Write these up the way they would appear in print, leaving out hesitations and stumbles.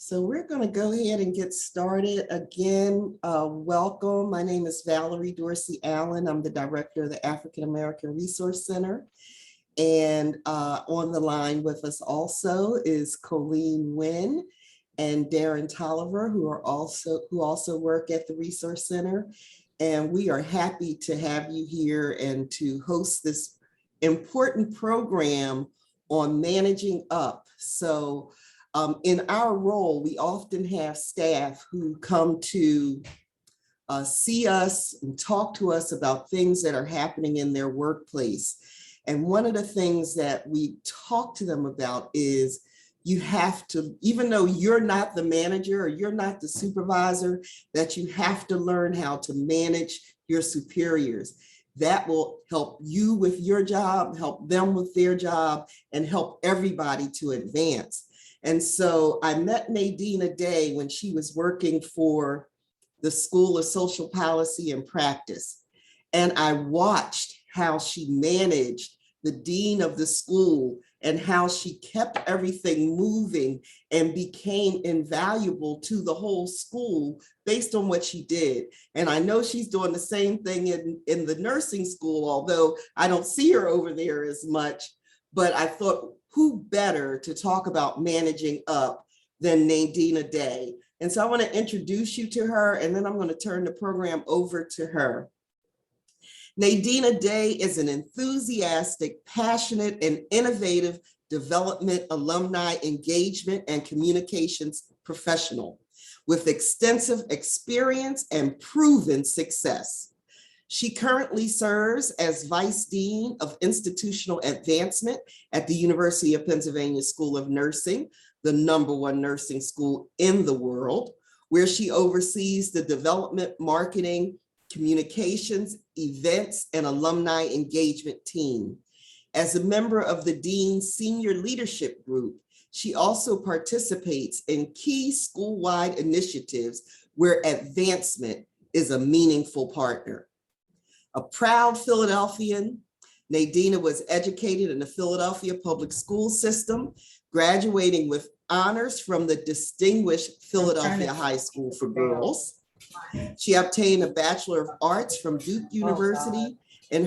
So we're going to go ahead and get started again. Welcome. My name is Valerie Dorsey Allen. I'm the director of the African American Resource Center. And on the line with us also is Colleen Nguyen and Darren Tolliver, who also work at the Resource Center. And we are happy to have you here and to host this important program on managing up. So in our role, we often have staff who come to see us and talk to us about things that are happening in their workplace. And one of the things that we talk to them about is you have to, even though you're not the manager or you're not the supervisor, that you have to learn how to manage your superiors. That will help you with your job, help them with their job, and help everybody to advance. And so I met Nadina Deigh when she was working for the School of Social Policy and Practice. And I watched how she managed the dean of the school and how she kept everything moving and became invaluable to the whole school based on what she did. And I know she's doing the same thing in the nursing school, although I don't see her over there as much. But I thought, who better to talk about managing up than Nadina Deigh? And so I want to introduce you to her, and then I'm going to turn the program over to her. Nadina Deigh is an enthusiastic, passionate, and innovative development, alumni engagement, and communications professional with extensive experience and proven success. She currently serves as Vice Dean of Institutional Advancement at the University of Pennsylvania School of Nursing, the #1 nursing school in the world, where she oversees the development, marketing, communications, events, and alumni engagement team. As a member of the Dean's Senior Leadership Group, she also participates in key school-wide initiatives where advancement is a meaningful partner. A proud Philadelphian, Nadina was educated in the Philadelphia public school system, graduating with honors from the distinguished Philadelphia High School for Girls. She obtained a Bachelor of Arts from Duke University and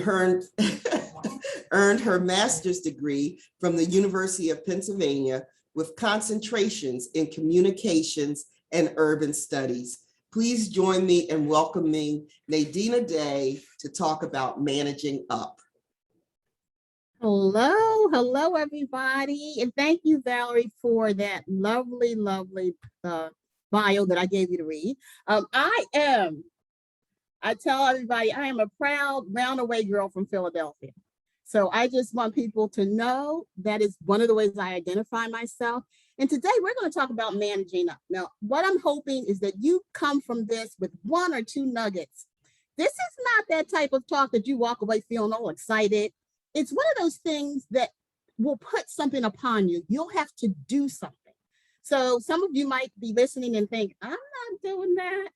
earned her master's degree from the University of Pennsylvania with concentrations in communications and urban studies. Please join me in welcoming Nadina Deigh to talk about managing up. Hello, everybody. And thank you, Valerie, for that lovely bio that I gave you to read. I tell everybody, I am a proud round-away girl from Philadelphia. So I just want people to know that is one of the ways I identify myself. And today we're going to talk about managing up. Now, what I'm hoping is that you come from this with 1 or 2 nuggets. This is not that type of talk that you walk away feeling all excited. It's one of those things that will put something upon you. You'll have to do something. So some of you might be listening and think, I'm not doing that.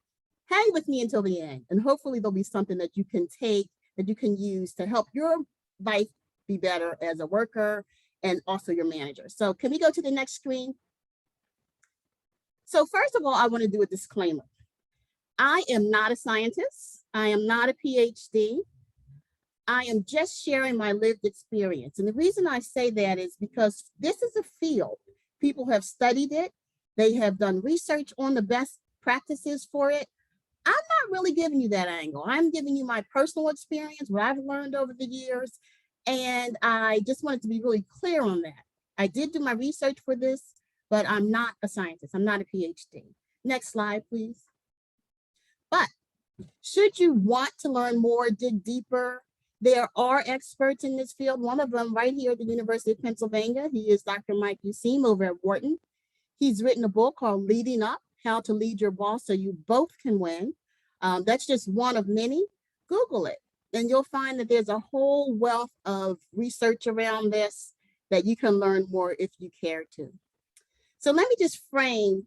Hang with me until the end. And hopefully there'll be something that you can take, that you can use to help your life be better as a worker and also your manager. So can we go to the next screen? So first of all, I want to do a disclaimer. I am not a scientist. I am not a PhD. I am just sharing my lived experience. And the reason I say that is because this is a field. People have studied it. They have done research on the best practices for it. I'm not really giving you that angle. I'm giving you my personal experience, what I've learned over the years. And I just wanted to be really clear on that. I did do my research for this, but I'm not a scientist. I'm not a PhD. Next slide, please. But should you want to learn more, dig deeper, there are experts in this field. One of them right here at the University of Pennsylvania. He is Dr. Mike Useem over at Wharton. He's written a book called Leading Up, How to Lead Your Boss So You Both Can Win. That's just one of many. Google it, and you'll find that there's a whole wealth of research around this that you can learn more if you care to. So let me just frame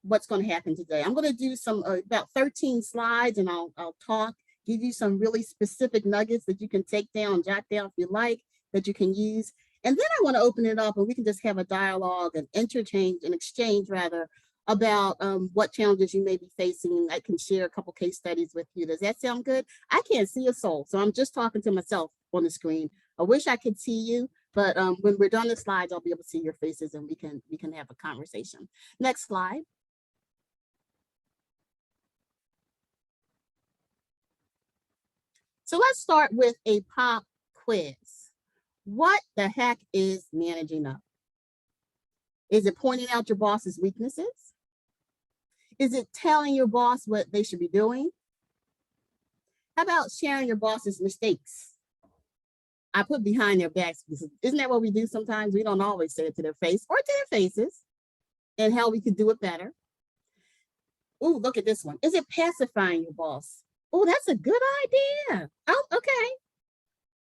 what's going to happen today. I'm going to do some about 13 slides, and I'll talk, give you some really specific nuggets that you can take down, jot down if you like, that you can use. And then I want to open it up and we can just have a dialogue and exchange rather about what challenges you may be facing. I can share a couple case studies with you. Does that sound good? I can't see a soul, so I'm just talking to myself on the screen. I wish I could see you, but when we're done the slides, I'll be able to see your faces and we can have a conversation. Next slide. So let's start with a pop quiz. What the heck is managing up? Is it pointing out your boss's weaknesses? Is it telling your boss what they should be doing? How about sharing your boss's mistakes? I put behind their backs because isn't that what we do sometimes? We don't always say it to their face or to their faces and how we could do it better. Oh, look at this one. Is it pacifying your boss? Oh, that's a good idea. Oh, okay.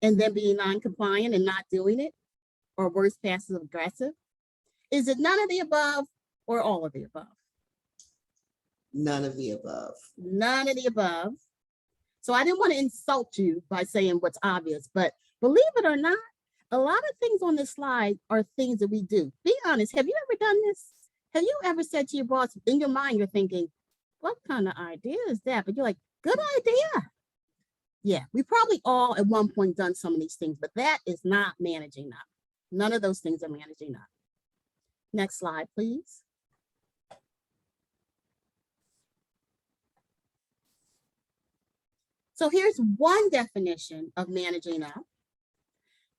And then being non-compliant and not doing it, or worse, passive aggressive? Is it none of the above or all of the above? None of the above. None of the above. So I didn't want to insult you by saying what's obvious, but believe it or not, a lot of things on this slide are things that we do. Be honest, have you ever done this? Have you ever said to your boss, in your mind, you're thinking, what kind of idea is that? But you're like, good idea. Yeah, we probably all at one point done some of these things, but that is not managing up. None of those things are managing up. Next slide, please. So here's one definition of managing up.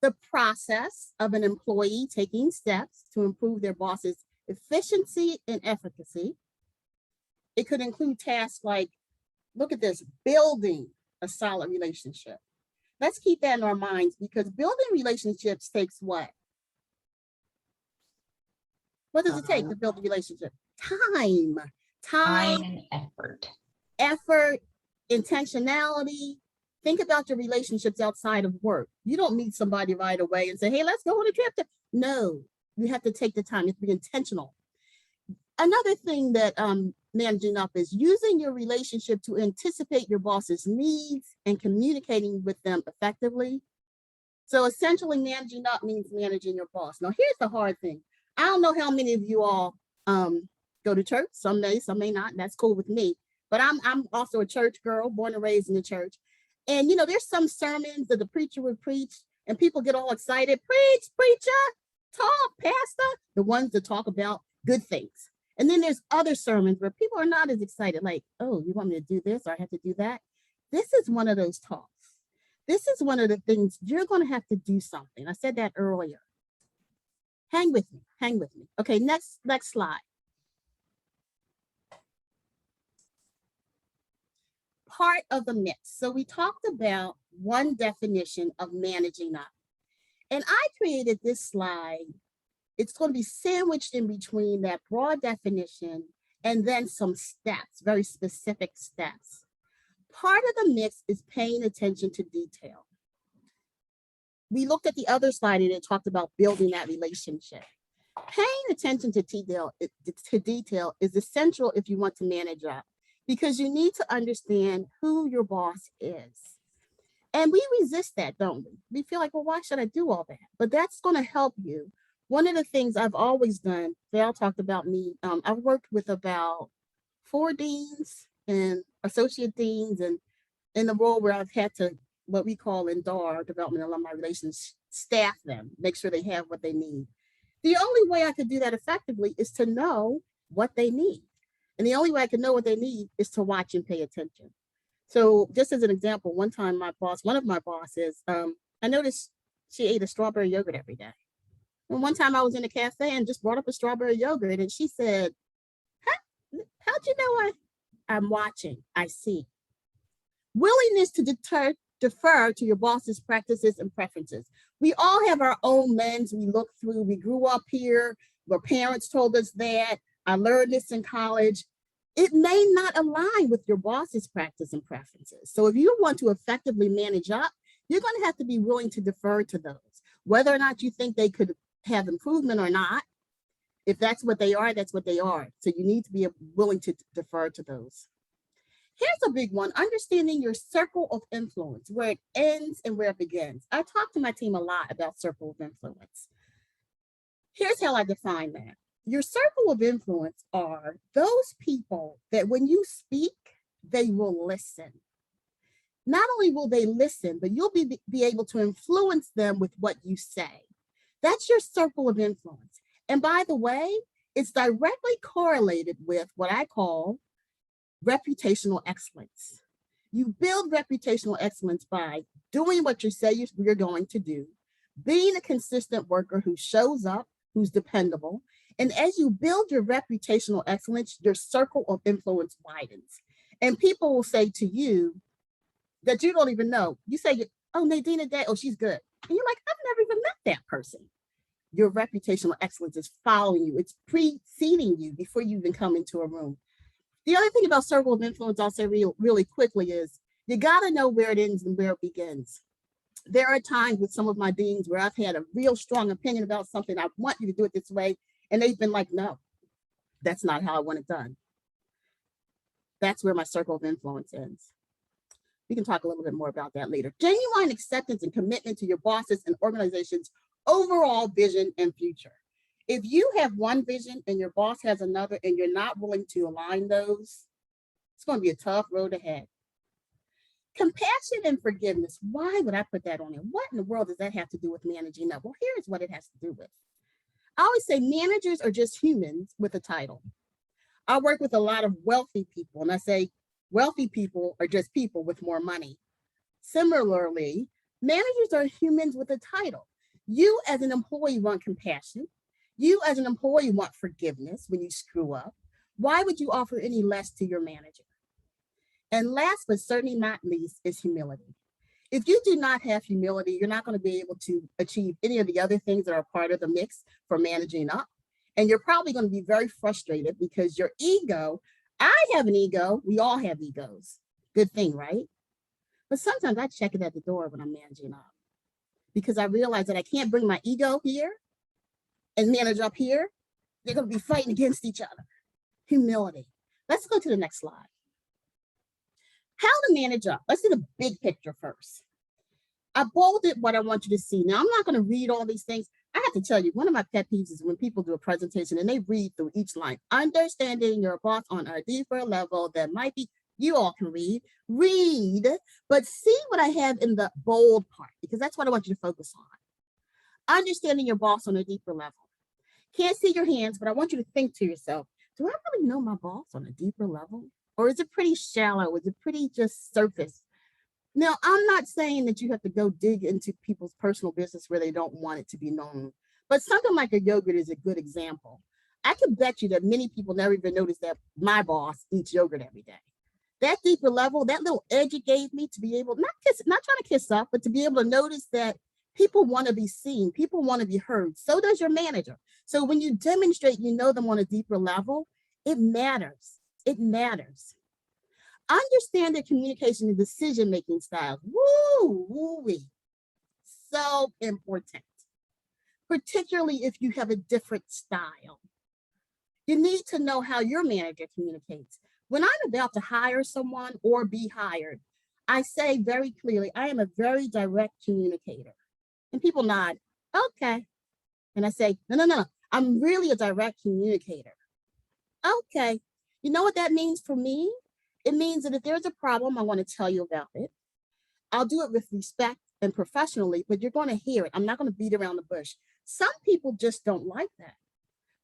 The process of an employee taking steps to improve their boss's efficiency and efficacy. It could include tasks like, look at this, building a solid relationship. Let's keep that in our minds because building relationships takes what? What does it take to build a relationship? Time and effort. Effort, intentionality. Think about your relationships outside of work. You don't meet somebody right away and say, hey, let's go on a trip. No, you have to take the time. You have to be intentional. Another thing that managing up is using your relationship to anticipate your boss's needs and communicating with them effectively. So essentially managing up means managing your boss. Now here's the hard thing. I don't know how many of you all go to church. Some may not, and that's cool with me. But I'm also a church girl, born and raised in the church. And you know, there's some sermons that the preacher would preach and people get all excited. Preach, preacher, talk, pastor, the ones that talk about good things. And then there's other sermons where people are not as excited, like, oh, you want me to do this or I have to do that? This is one of those talks. This is one of the things you're going to have to do something. I said that earlier. Hang with me, hang with me. Okay, next slide. Part of the mix. So we talked about one definition of managing up. And I created this slide. It's going to be sandwiched in between that broad definition and then some steps, very specific steps. Part of the mix is paying attention to detail. We looked at the other slide and it talked about building that relationship. Paying attention to detail is essential if you want to manage up, because you need to understand who your boss is. And we resist that, don't we? We feel like, well, why should I do all that? But that's going to help you. One of the things I've always done, Val talked about me, I've worked with about 4 deans and associate deans, and in the role where I've had to, what we call in DAR, Development and Alumni Relations, staff them, make sure they have what they need. The only way I could do that effectively is to know what they need. And the only way I can know what they need is to watch and pay attention. So just as an example, one time one of my bosses, I noticed she ate a strawberry yogurt every day. And one time I was in a cafe and just brought up a strawberry yogurt and she said, how'd you know I'm watching? I see. Willingness to defer to your boss's practices and preferences. We all have our own lens we look through. We grew up here where parents told us that. I learned this in college. It may not align with your boss's practice and preferences. So if you want to effectively manage up, you're going to have to be willing to defer to those, whether or not you think they could have improvement or not. If that's what they are, that's what they are. So you need to be willing to defer to those. Here's a big one, understanding your circle of influence, where it ends and where it begins. I talk to my team a lot about circle of influence. Here's how I define that. Your circle of influence are those people that when you speak, they will listen. Not only will they listen, but you'll be able to influence them with what you say. That's your circle of influence. And by the way, it's directly correlated with what I call reputational excellence. You build reputational excellence by doing what you say you're going to do, being a consistent worker who shows up, who's dependable. And as you build your reputational excellence, your circle of influence widens. And people will say to you that you don't even know. You say, oh, Nadina Deigh, oh, she's good. And you're like, I've never even met that person. Your reputational excellence is following you. It's preceding you before you even come into a room. The other thing about circle of influence, I'll say really quickly, is you got to know where it ends and where it begins. There are times with some of my deans where I've had a real strong opinion about something. I want you to do it this way. And they've been like, no, that's not how I want it done. That's where my circle of influence ends. We can talk a little bit more about that later. Genuine acceptance and commitment to your bosses and organization's overall vision and future. If you have one vision and your boss has another and you're not willing to align those, it's going to be a tough road ahead. Compassion and forgiveness. Why would I put that on there? What in the world does that have to do with managing up? Well, here's what it has to do with. I always say managers are just humans with a title. I work with a lot of wealthy people, and I say wealthy people are just people with more money. Similarly, managers are humans with a title. You as an employee want compassion. You as an employee want forgiveness when you screw up. Why would you offer any less to your manager? And last but certainly not least is humility. If you do not have humility, you're not going to be able to achieve any of the other things that are part of the mix for managing up. And you're probably going to be very frustrated because your ego, I have an ego, we all have egos. Good thing, right? But sometimes I check it at the door when I'm managing up because I realize that I can't bring my ego here and manage up here. They're going to be fighting against each other. Humility. Let's go to the next slide. How to manage up. Let's see the big picture first. I bolded what I want you to see. Now, I'm not going to read all these things. I have to tell you, one of my pet peeves is when people do a presentation and they read through each line. Understanding your boss on a deeper level that might be, you all can read, but see what I have in the bold part, because that's what I want you to focus on. Understanding your boss on a deeper level. Can't see your hands, but I want you to think to yourself, do I really know my boss on a deeper level? Or is it pretty shallow? Is it pretty just surface? Now, I'm not saying that you have to go dig into people's personal business where they don't want it to be known, but something like a yogurt is a good example. I can bet you that many people never even notice that my boss eats yogurt every day. That deeper level, that little edge it gave me to be able, not trying to kiss up, but to be able to notice that people want to be seen, people want to be heard. So does your manager. So when you demonstrate you know them on a deeper level, it matters. It matters. Understand their communication and decision-making styles. Woo-wee. So important, particularly if you have a different style. You need to know how your manager communicates. When I'm about to hire someone or be hired, I say very clearly, I am a very direct communicator. And people nod, okay. And I say, no, I'm really a direct communicator. Okay. You know what that means for me? It means that if there's a problem, I want to tell you about it. I'll do it with respect and professionally, but you're going to hear it. I'm not going to beat around the bush. Some people just don't like that.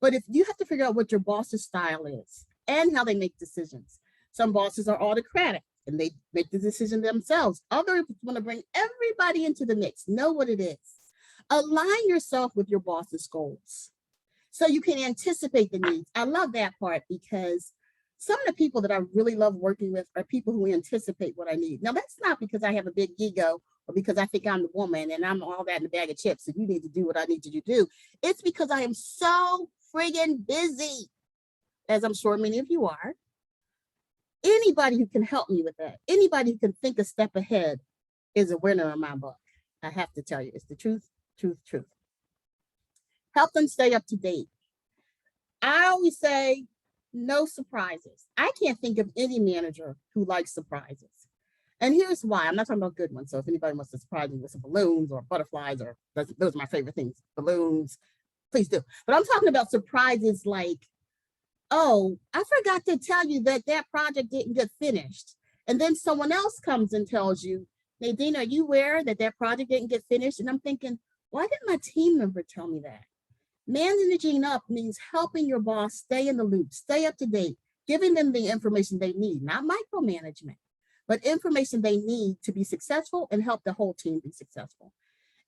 But if you have to figure out what your boss's style is and how they make decisions. Some bosses are autocratic and they make the decision themselves. Others want to bring everybody into the mix. Know what it is. Align yourself with your boss's goals so you can anticipate the needs. I love that part because some of the people that I really love working with are people who anticipate what I need. Now, that's not because I have a big ego or because I think I'm the woman and I'm all that in a bag of chips and you need to do what I need you to do. It's because I am so friggin' busy, as I'm sure many of you are. Anybody who can help me with that, anybody who can think a step ahead is a winner in my book. I have to tell you, it's the truth, truth, truth. Help them stay up to date. I always say, no surprises. I can't think of any manager who likes surprises. And here's why. I'm not talking about good ones. So if anybody wants to surprise me with some balloons or butterflies, or those are my favorite things, balloons, please do. But I'm talking about surprises like, oh, I forgot to tell you that that project didn't get finished. And then someone else comes and tells you, Nadine, are you aware that that project didn't get finished? And I'm thinking, why didn't my team member tell me that? Managing up means helping your boss stay in the loop, stay up to date, giving them the information they need, not micromanagement, but information they need to be successful and help the whole team be successful.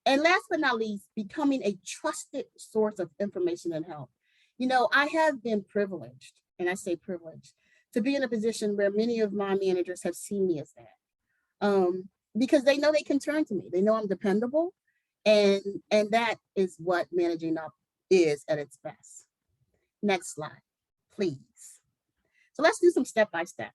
And last but not least, becoming a trusted source of information and help. You know, I have been privileged, and I say privileged, to be in a position where many of my managers have seen me as that. Because they know they can turn to me. They know I'm dependable. And that is what managing up is at its best. Next slide, please. So let's do some step-by-step.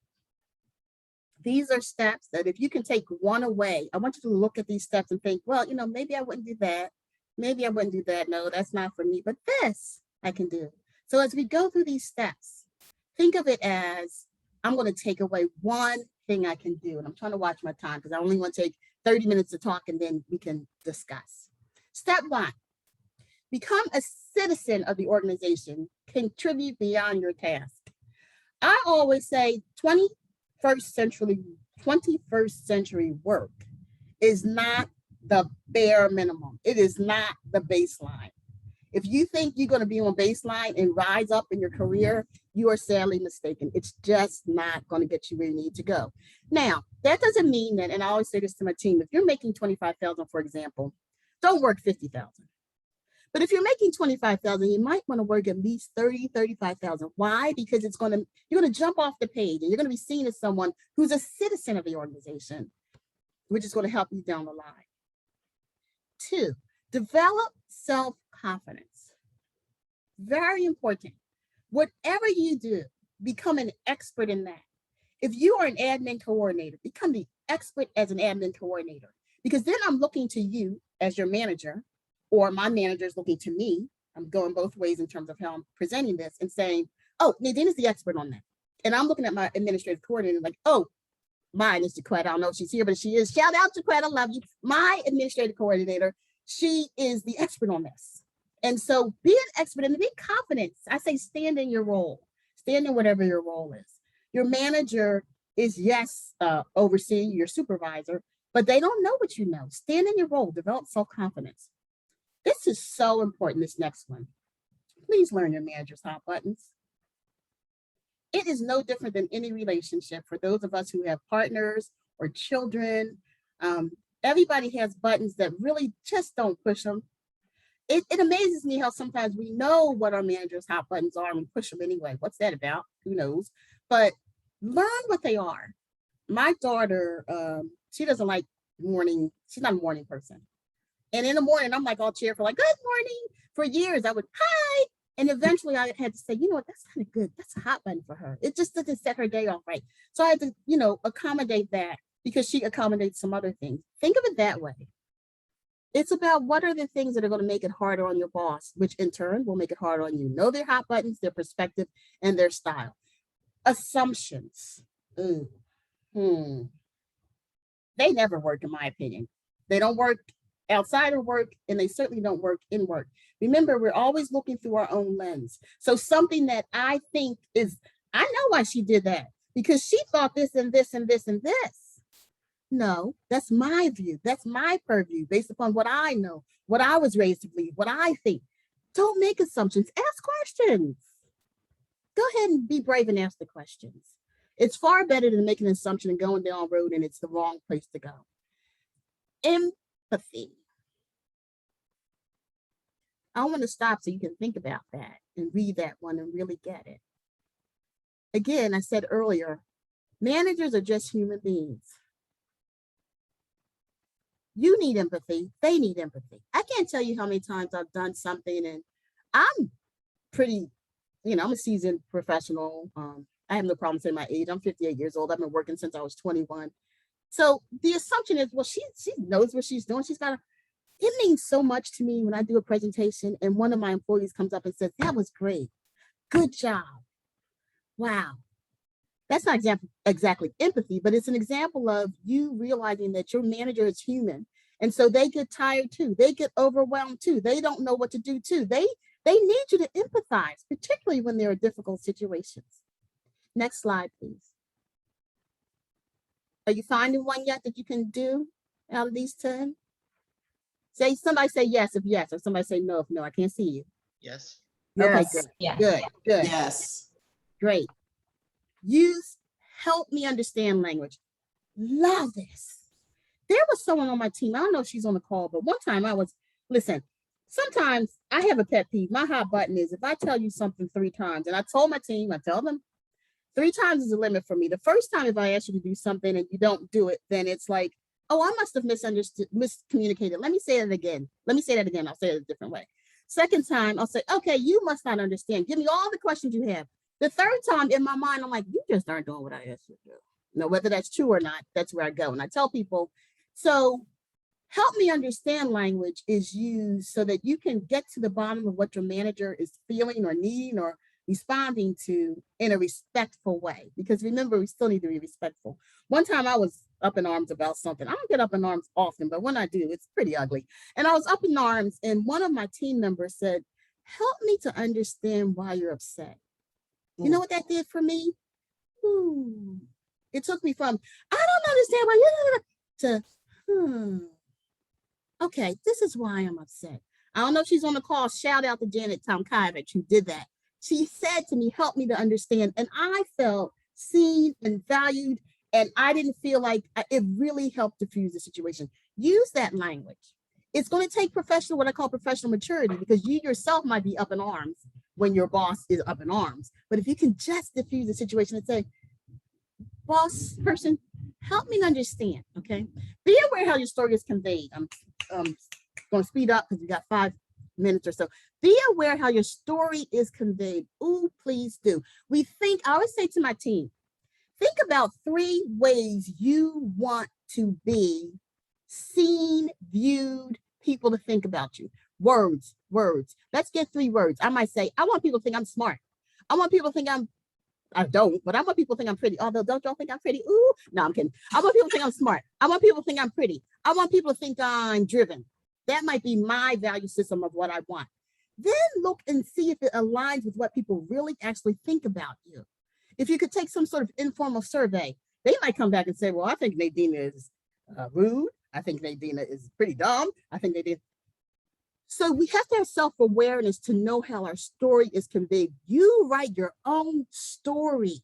These are steps that if you can take one away, I want you to look at these steps and think, well, you know, maybe I wouldn't do that. Maybe I wouldn't do that. No, that's not for me, but this I can do. So as we go through these steps, think of it as I'm going to take away one thing I can do. And I'm trying to watch my time because I only want to take 30 minutes to talk and then we can discuss. Step one, become a citizen of the organization, contribute beyond your task. I always say 21st century work is not the bare minimum. It is not the baseline. If you think you're going to be on baseline and rise up in your career, you are sadly mistaken. It's just not going to get you where you need to go. Now, that doesn't mean that, and I always say this to my team, if you're making 25,000, for example, don't work 50,000. But if you're making 25,000, you might want to work at least 30, 35,000. Why? Because you're going to jump off the page and you're going to be seen as someone who's a citizen of the organization, which is going to help you down the line. 2, develop self-confidence. Very important. Whatever you do, become an expert in that. If you are an admin coordinator, become the expert as an admin coordinator, because then I'm looking to you as your manager, or my manager is looking to me. I'm going both ways in terms of how I'm presenting this and saying, oh, Nadine is the expert on that. And I'm looking at my administrative coordinator like, oh, mine is Jaquetta. I don't know if she's here, but she is. Shout out, Jaquetta, love you. My administrative coordinator, she is the expert on this. And so be an expert and be confident. I say stand in your role. Stand in whatever your role is. Your manager is, yes, overseeing your supervisor, but they don't know what you know. Stand in your role. Develop self-confidence. This is so important, this next one. Please learn your manager's hot buttons. It is no different than any relationship. For those of us who have partners or children, everybody has buttons that really just don't push them. It amazes me how sometimes we know what our manager's hot buttons are and we push them anyway. What's that about? Who knows? But learn what they are. My daughter, she doesn't like morning. She's not a morning person. And in the morning, I'm like all cheerful, like, good morning. For years, I would, hi. And eventually I had to say, you know what, that's kind of good. That's a hot button for her. It just doesn't set her day off right. So I had to, you know, accommodate that because she accommodates some other things. Think of it that way. It's about what are the things that are going to make it harder on your boss, which in turn will make it harder on you. Know their hot buttons, their perspective, and their style. Assumptions. They never work, in my opinion. They don't work outside of work, and they certainly don't work in work. Remember, we're always looking through our own lens. So something that I think is, I know why she did that, because she thought this and this and this and this. No, that's my view. That's my purview based upon what I know, what I was raised to believe, what I think. Don't make assumptions, ask questions. Go ahead and be brave and ask the questions. It's far better than making an assumption and going down a road and it's the wrong place to go. Empathy. I want to stop so you can think about that and read that one and really get it. Again, I said earlier, managers are just human beings. You need empathy. They need empathy. I can't tell you how many times I've done something and I'm pretty, you know, I'm a seasoned professional. I have no problem saying my age. I'm 58 years old. I've been working since I was 21. So the assumption is, well, she knows what she's doing. She's got to. It means so much to me when I do a presentation and one of my employees comes up and says, that was great. Good job. Wow. That's not exactly empathy, but it's an example of you realizing that your manager is human. And so they get tired too. They get overwhelmed too. They don't know what to do too. They They need you to empathize, particularly when there are difficult situations. Next slide, please. Are you finding one yet that you can do out of these 10? Somebody say yes if yes, or somebody say no if no. I can't see you. Yes. Okay, Yes. good. Yes. Good. Yes. Great. Use help me understand language. Love this. There was someone on my team. I don't know if she's on the call, but one time listen, sometimes I have a pet peeve. My hot button is if I tell you something 3 times, and I told my team, I tell them 3 times is a limit for me. The first time, if I ask you to do something and you don't do it, then it's like, oh, I must have miscommunicated. Let me say it again. Let me say that again. I'll say it a different way. Second time, I'll say, okay, you must not understand. Give me all the questions you have. The third time, in my mind, I'm like, you just aren't doing what I asked you to do. Now, whether that's true or not, that's where I go. And I tell people, so help me understand language is used so that you can get to the bottom of what your manager is feeling or needing or responding to in a respectful way. Because remember, we still need to be respectful. One time I was up in arms about something. I don't get up in arms often, but when I do, it's pretty ugly. And I was up in arms and one of my team members said, help me to understand why you're upset. You know what that did for me? Ooh. It took me from, I don't understand why you're to, okay, this is why I'm upset. I don't know if she's on the call. Shout out to Janet Tomkavich who did that. She said to me, help me to understand. And I felt seen and valued. And I didn't feel like it really helped diffuse the situation. Use that language. It's going to take what I call professional maturity, because you yourself might be up in arms when your boss is up in arms. But if you can just diffuse the situation and say, boss person, help me understand, okay? Be aware how your story is conveyed. I'm going to speed up because we got 5 minutes or so. Be aware how your story is conveyed. Ooh, please do. I always say to my team, think about 3 ways you want to be seen, viewed, people to think about you. Words. Let's get 3 words. I might say, I want people to think I'm smart. I want people to think I don't, but I want people to think I'm pretty. Although, don't y'all think I'm pretty? Ooh, no, I'm kidding. I want people to think I'm smart. I want people to think I'm pretty. I want people to think I'm driven. That might be my value system of what I want. Then look and see if it aligns with what people really actually think about you. If you could take some sort of informal survey, they might come back and say, well, I think Nadina is rude. I think Nadina is pretty dumb. I think Nadina. So we have to have self-awareness to know how our story is conveyed. You write your own story.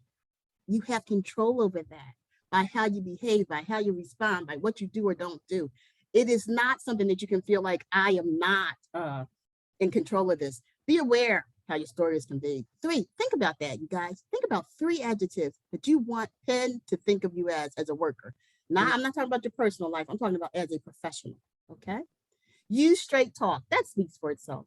You have control over that by how you behave, by how you respond, by what you do or don't do. It is not something that you can feel like I am not in control of this. Be aware how your story is conveyed. 3, think about that, you guys. Think about 3 adjectives that you want Penn to think of you as a worker. Now, I'm not talking about your personal life. I'm talking about as a professional, okay? Use straight talk. That speaks for itself.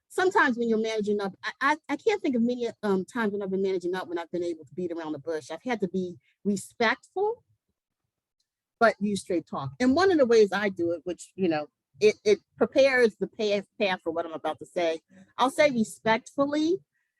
Sometimes when you're managing up, I can't think of many times when I've been managing up when I've been able to beat around the bush. I've had to be respectful, but use straight talk. And one of the ways I do it, which, it prepares the path for what I'm about to say. I'll say respectfully,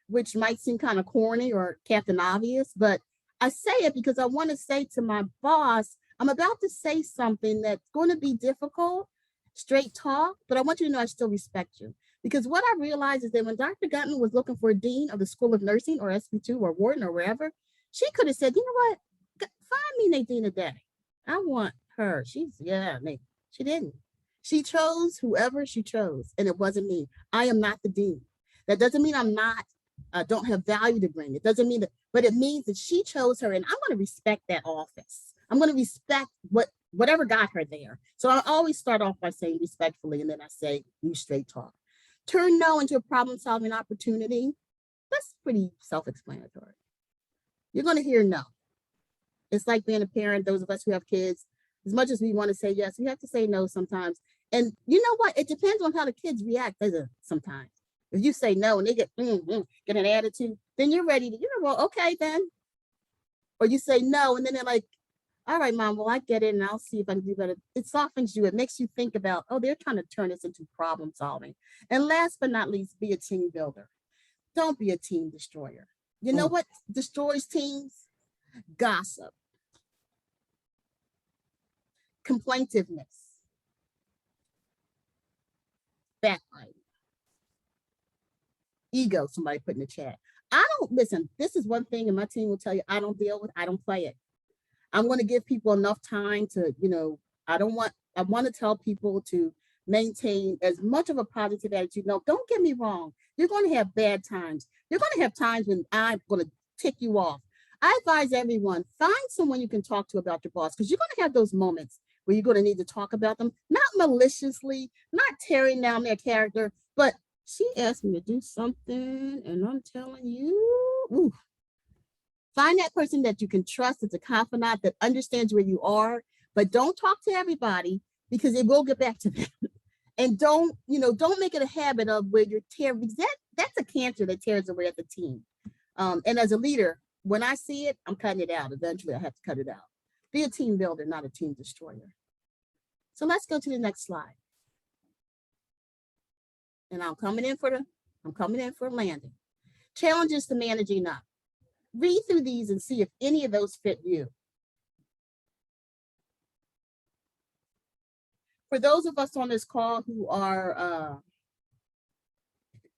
which might seem kind of corny or Captain Obvious, but I say it because I want to say to my boss, I'm about to say something that's going to be difficult, straight talk, but I want you to know I still respect you. Because what I realized is that when Dr. Gutman was looking for a dean of the School of Nursing or SP2 or Wharton or wherever, she could have said, you know what, find me Nadina Deigh. I want her. She didn't. She chose whoever she chose, and it wasn't me. I am not the dean. That doesn't mean I'm not, don't have value to bring. It doesn't mean that, but it means that she chose her, and I'm going to respect that office. I'm going to respect whatever got her there. So I always start off by saying respectfully, and then I say use straight talk. Turn no into a problem-solving opportunity. That's pretty self-explanatory. You're going to hear no. It's like being a parent, those of us who have kids, as much as we want to say yes, we have to say no sometimes. And you know what? It depends on how the kids react sometimes. If you say no and they get an attitude, then you're ready to, well, okay then. Or you say no, and then they're like, all right, Mom, well, I get it, and I'll see if I can do better. It softens you. It makes you think about, they're trying to turn this into problem solving. And last but not least, be a team builder. Don't be a team destroyer. You know what destroys teams? Gossip, complaintiveness, backbiting. Ego, somebody put in the chat. I don't listen. This is one thing, and my team will tell you I don't deal with. I don't play it. I'm going to give people enough time to, I want to tell people to maintain as much of a positive attitude. No, don't get me wrong. You're going to have bad times. You're going to have times when I'm going to tick you off. I advise everyone, find someone you can talk to about your boss, because you're going to have those moments where you're going to need to talk about them, not maliciously, not tearing down their character, but she asked me to do something and I'm telling you, ooh. Find that person that you can trust as a confidant that understands where you are, but don't talk to everybody because it will get back to them. And don't make it a habit of where you're tearing, because that's a cancer that tears away at the team. And as a leader, when I see it, I'm cutting it out. Eventually I have to cut it out. Be a team builder, not a team destroyer. So let's go to the next slide. And I'm coming in for landing. Challenges to managing up. Read through these and see if any of those fit you. For those of us on this call who are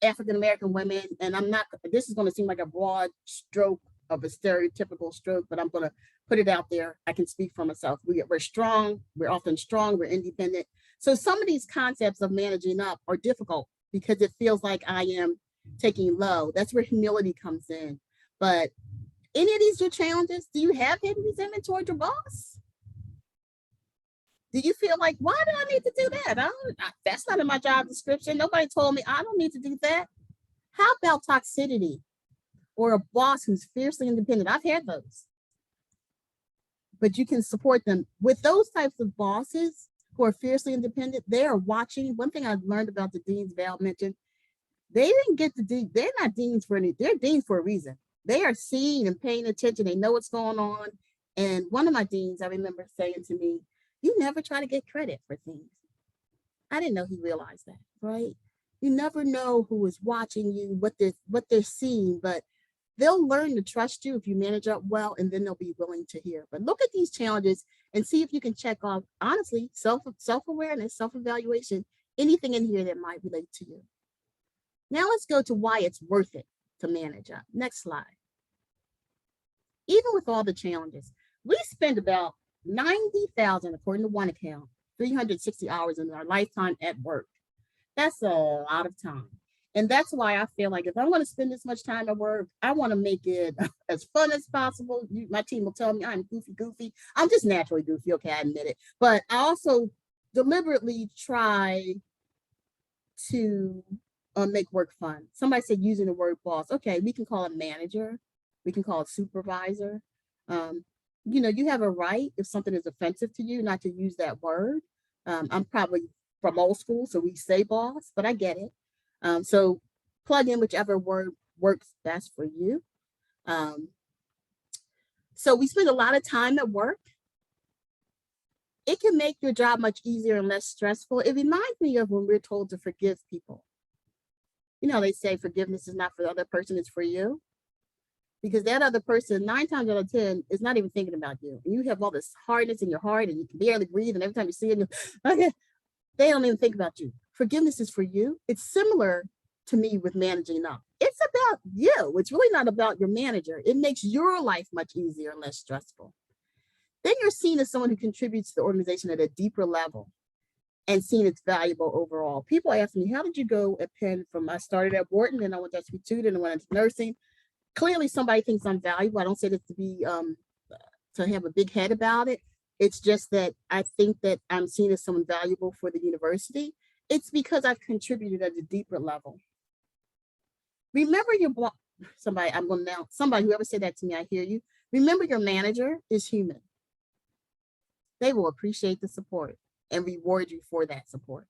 African-American women, and this is going to seem like a broad stroke of a stereotypical stroke, but I'm going to put it out there. I can speak for myself. We're strong. We're often strong. We're independent. So some of these concepts of managing up are difficult because it feels like I am taking low. That's where humility comes in. But any of these your challenges? Do you have hidden resentment toward your boss? Do you feel like, why do I need to do that? That's not in my job description. Nobody told me I don't need to do that. How about toxicity or a boss who's fiercely independent? I've had those. But you can support them. With those types of bosses who are fiercely independent, they are watching. One thing I've learned about the deans Val mentioned, they didn't get the dean. They're not deans for they're deans for a reason. They are seeing and paying attention. They know what's going on. And one of my deans, I remember saying to me, you never try to get credit for things. I didn't know he realized that, right? You never know who is watching you, what they're seeing, but they'll learn to trust you if you manage up well, and then they'll be willing to hear. But look at these challenges and see if you can check off, honestly, self-awareness, self-evaluation, anything in here that might relate to you. Now let's go to why it's worth it to manage up. Next slide. Even with all the challenges, we spend about 90,000, according to one account, 360 hours in our lifetime at work. That's a lot of time. And that's why I feel like if I'm going to spend this much time at work, I want to make it as fun as possible. My team will tell me I'm goofy. I'm just naturally goofy. Okay, I admit it. But I also deliberately try to make work fun. Somebody said using the word boss. Okay, we can call it manager. We can call it supervisor. You have a right, if something is offensive to you, not to use that word. I'm probably from old school, so we say boss, but I get it. So plug in whichever word works best for you. So we spend a lot of time at work. It can make your job much easier and less stressful. It reminds me of when we're told to forgive people. They say forgiveness is not for the other person, it's for you. Because that other person, 9 times out of 10, is not even thinking about you. And you have all this hardness in your heart and you can barely breathe. And every time you see it, okay, they don't even think about you. Forgiveness is for you. It's similar to me with managing up. It's about you. It's really not about your manager. It makes your life much easier and less stressful. Then you're seen as someone who contributes to the organization at a deeper level and seen it's valuable overall. People ask me, how did you go at Penn from, I started at Wharton, then I went to SB2, then I went into nursing. Clearly somebody thinks I'm valuable. I don't say this to be to have a big head about it. It's just that I think that I'm seen as someone valuable for the university. It's because I've contributed at a deeper level. Remember your somebody, whoever said that to me, I hear you. Remember your manager is human. They will appreciate the support and reward you for that support.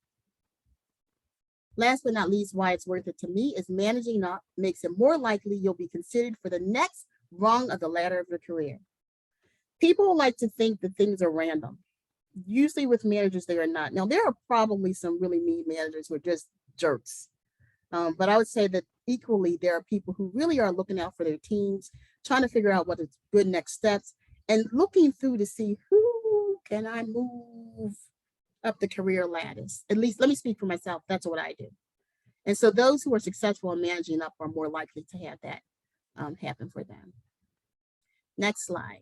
Last but not least, why it's worth it to me is managing up makes it more likely you'll be considered for the next rung of the ladder of your career. People like to think that things are random. Usually with managers, they are not. Now, there are probably some really mean managers who are just jerks. But I would say that equally, there are people who really are looking out for their teams, trying to figure out what is good next steps, and looking through to see who can I move up the career lattice. At least let me speak for myself. That's what I do. And so those who are successful in managing up are more likely to have that happen for them. Next slide.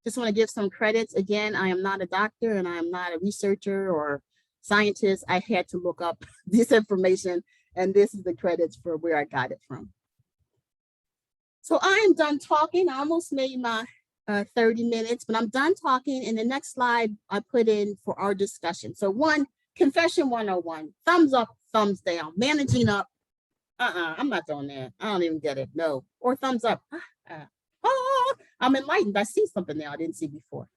Just want to give some credits. Again, I am not a doctor and I am not a researcher or scientist. I had to look up this information, and this is the credits for where I got it from. So I am done talking. I almost made my 30 minutes, but I'm done talking. And the next slide I put in for our discussion. So one, confession 101, thumbs up, thumbs down, managing up. I'm not doing that. I don't even get it. No. Or thumbs up. I'm enlightened. I see something now I didn't see before.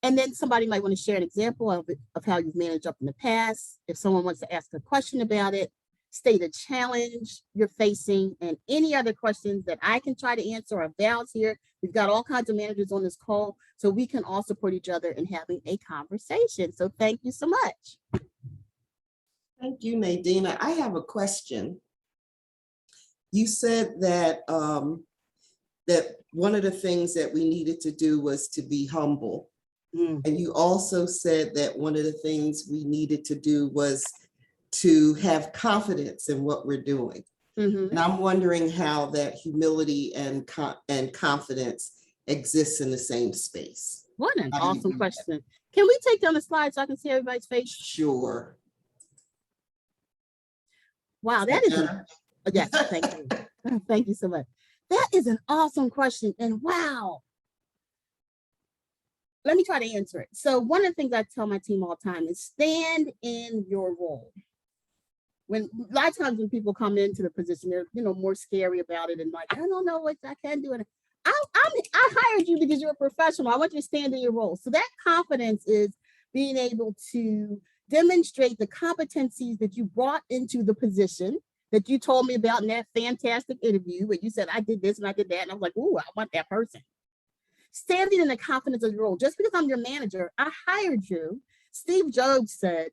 And then somebody might want to share an example of how you've managed up in the past. If someone wants to ask a question about it, state a challenge you're facing, and any other questions that I can try to answer or Val's here. We've got all kinds of managers on this call, so we can all support each other in having a conversation. So thank you so much. Thank you, Nadina. I have a question. You said that that one of the things that we needed to do was to be humble. And you also said that one of the things we needed to do was to have confidence in what we're doing. And I'm wondering how that humility and confidence exists in the same space. What an awesome question. Can we take down the slide so I can see everybody's face? Sure. Wow, that is yes, thank you. Thank you so much. That is an awesome question. And wow. Let me try to answer it. So one of the things I tell my team all the time is stand in your role. When a lot of times when people come into the position, they're more scary about it and like, I don't know what I can do. And I hired you because you're a professional. I want you to stand in your role. So that confidence is being able to demonstrate the competencies that you brought into the position that you told me about in that fantastic interview where you said, I did this and I did that. And I was like, ooh, I want that person. Standing in the confidence of your role. Just because I'm your manager, I hired you. Steve Jobs said,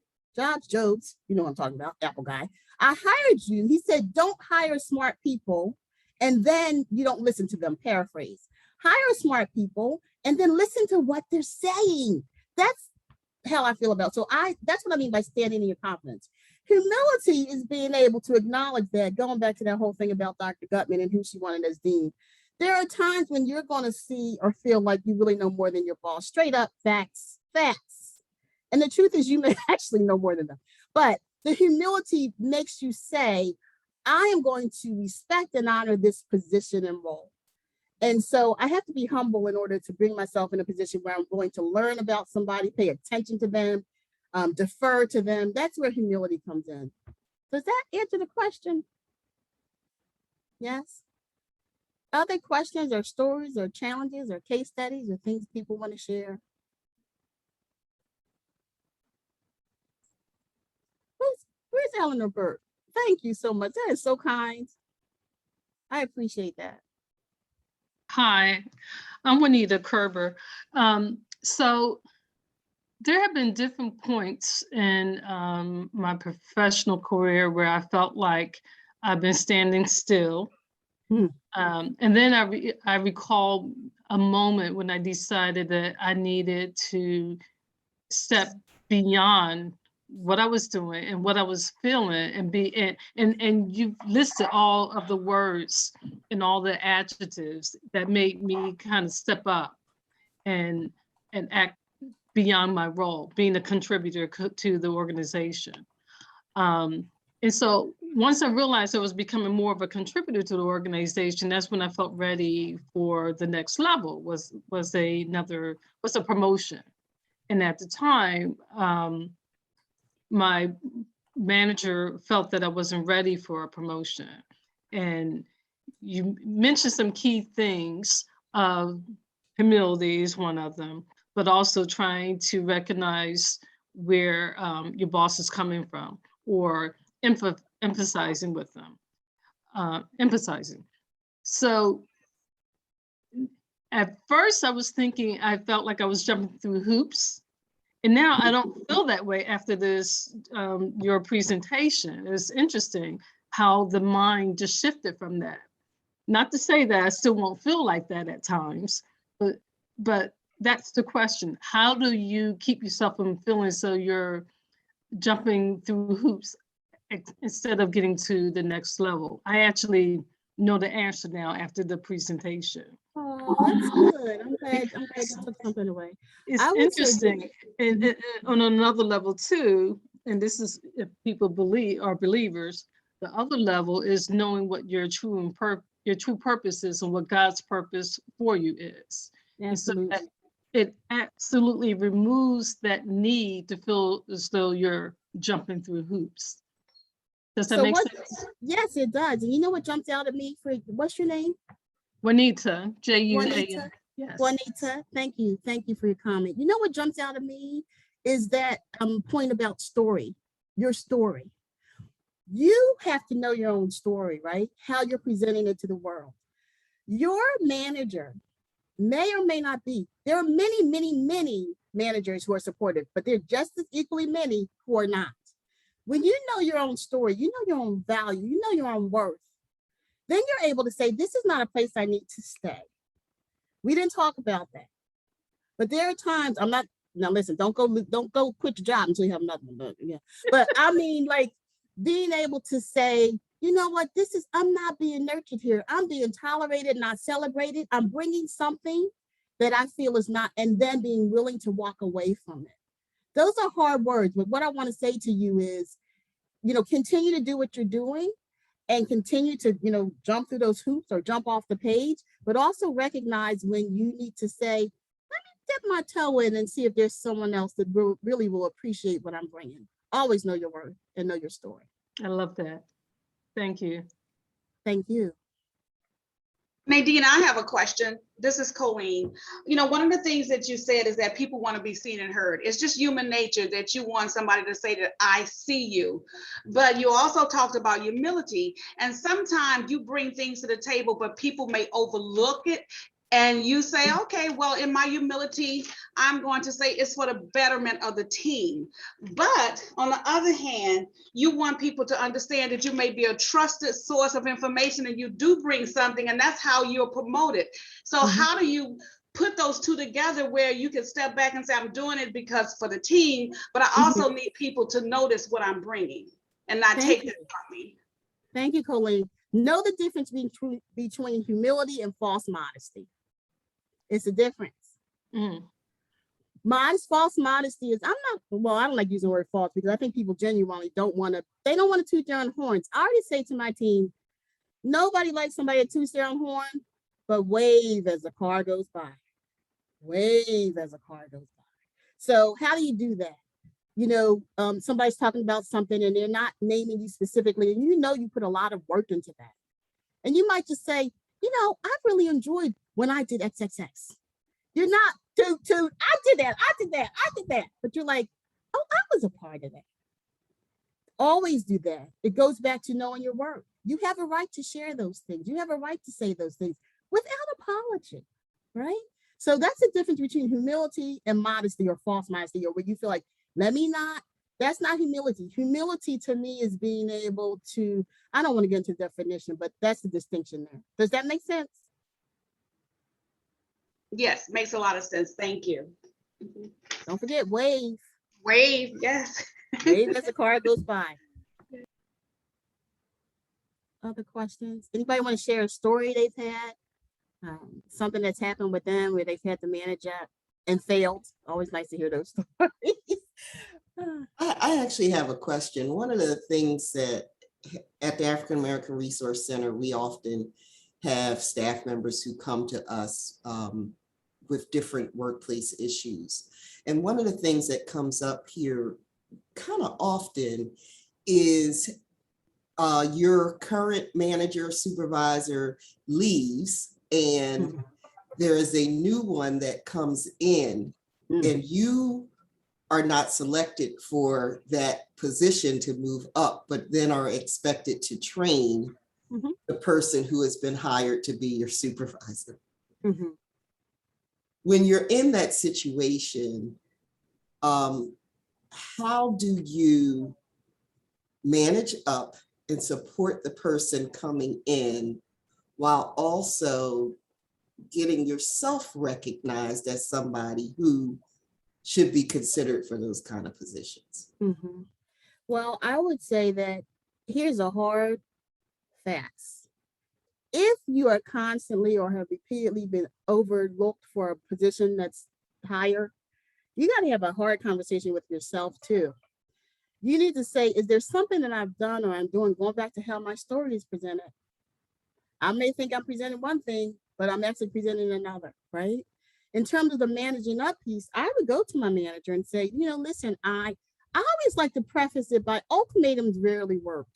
Jobs, you know what I'm talking about, Apple guy. I hired you. He said, don't hire smart people and then you don't listen to them, paraphrase. Hire smart people and then listen to what they're saying. That's how I feel about it. So that's what I mean by standing in your confidence. Humility is being able to acknowledge that, going back to that whole thing about Dr. Gutman and who she wanted as dean. There are times when you're going to see or feel like you really know more than your boss. Straight up facts. And the truth is you may actually know more than them. But the humility makes you say, I am going to respect and honor this position and role. And so I have to be humble in order to bring myself in a position where I'm going to learn about somebody, pay attention to them, defer to them. That's where humility comes in. Does that answer the question? Yes. Other questions or stories or challenges or case studies or things people want to share? Where's Eleanor Burke? Thank you so much. That is so kind. I appreciate that. Hi, I'm Juanita Kerber. So there have been different points in my professional career where I felt like I've been standing still. And then I recall a moment when I decided that I needed to step beyond what I was doing and what I was feeling and you listed all of the words and all the adjectives that made me kind of step up and act beyond my role, being a contributor to the organization. And so once I realized I was becoming more of a contributor to the organization, that's when I felt ready for the next level, was a promotion. And at the time, my manager felt that I wasn't ready for a promotion. And you mentioned some key things. Humility is one of them, but also trying to recognize where your boss is coming from, or emphasizing with them, empathizing. So at first I was thinking, I felt like I was jumping through hoops. And now I don't feel that way after this, your presentation. It's interesting how the mind just shifted from that. Not to say that I still won't feel like that at times, but that's the question. How do you keep yourself from feeling so you're jumping through hoops instead of getting to the next level. I actually know the answer now after the presentation. Oh, that's good. I'm glad you took something away. It's I would say interesting, and on another level too, and this is if people are believers, the other level is knowing what your true purpose is and what God's purpose for you is. And so absolutely. it absolutely removes that need to feel as though you're jumping through hoops. Does that So make what? sense? Yes, it does. And you know what jumps out at me for what's your name? Juanita, Juan. Juanita. Yes. Juanita, thank you. Thank you for your comment. You know what jumps out at me is that point about story, your story. You have to know your own story, right? How you're presenting it to the world. Your manager may or may not be. There are many, many, many managers who are supportive, but there are just as equally many who are not. When you know your own story, you know your own value, you know your own worth, then you're able to say, this is not a place I need to stay. We didn't talk about that. But there are times now listen, don't go quit your job until you have nothing. But I mean, like being able to say, you know what, I'm not being nurtured here. I'm being tolerated, not celebrated. I'm bringing something that I feel is not, and then being willing to walk away from it. Those are hard words, but what I want to say to you is, continue to do what you're doing and continue to, jump through those hoops or jump off the page, but also recognize when you need to say, let me dip my toe in and see if there's someone else that really will appreciate what I'm bringing. Always know your worth and know your story. I love that. Thank you. Thank you. Nadina, I have a question. This is Colleen. One of the things that you said is that people want to be seen and heard. It's just human nature that you want somebody to say that I see you. But you also talked about humility. And sometimes you bring things to the table, but people may overlook it. And you say, okay, well, in my humility, I'm going to say it's for the betterment of the team. But on the other hand, you want people to understand that you may be a trusted source of information and you do bring something, and that's how you're promoted. So how do you put those two together where you can step back and say, I'm doing it because for the team, but I also need people to notice what I'm bringing and not take it from me. Thank you, Colleen. Know the difference between humility and false modesty. It's a difference. False modesty is, I don't like using the word false because I think people genuinely don't want to toot their own horns. I already say to my team, nobody likes somebody that toots their own horn, but wave as the car goes by. Wave as a car goes by. So how do you do that? Somebody's talking about something and they're not naming you specifically, and you put a lot of work into that. And you might just say, I really enjoyed when I did XXX. You're not I did that. But you're like, oh, I was a part of that. Always do that. It goes back to knowing your worth. You have a right to share those things. You have a right to say those things without apology, right? So that's the difference between humility and modesty or false modesty, or where you feel like, that's not humility. Humility to me is being able to, I don't want to get into the definition, but that's the distinction there. Does that make sense? Yes, makes a lot of sense. Thank you. Don't forget, wave. Wave, yes. Wave as the car goes by. Other questions? Anybody want to share a story they've had? Something that's happened with them where they've had to manage up and failed. Always nice to hear those stories. I actually have a question. One of the things that at the African American Resource Center, we often have staff members who come to us with different workplace issues. And one of the things that comes up here kind of often is your current manager, supervisor leaves, and there is a new one that comes in, and you are not selected for that position to move up, but then are expected to train the person who has been hired to be your supervisor. When you're in that situation, how do you manage up and support the person coming in while also getting yourself recognized as somebody who should be considered for those kind of positions? Well, I would say that here's a hard facts. If you are constantly or have repeatedly been overlooked for a position that's higher, you got to have a hard conversation with yourself too. You need to say, is there something that I've done or I'm doing, going back to how my story is presented? I may think I'm presenting one thing, but I'm actually presenting another, right? In terms of the managing up piece, I would go to my manager and say, listen, I always like to preface it by ultimatums rarely work.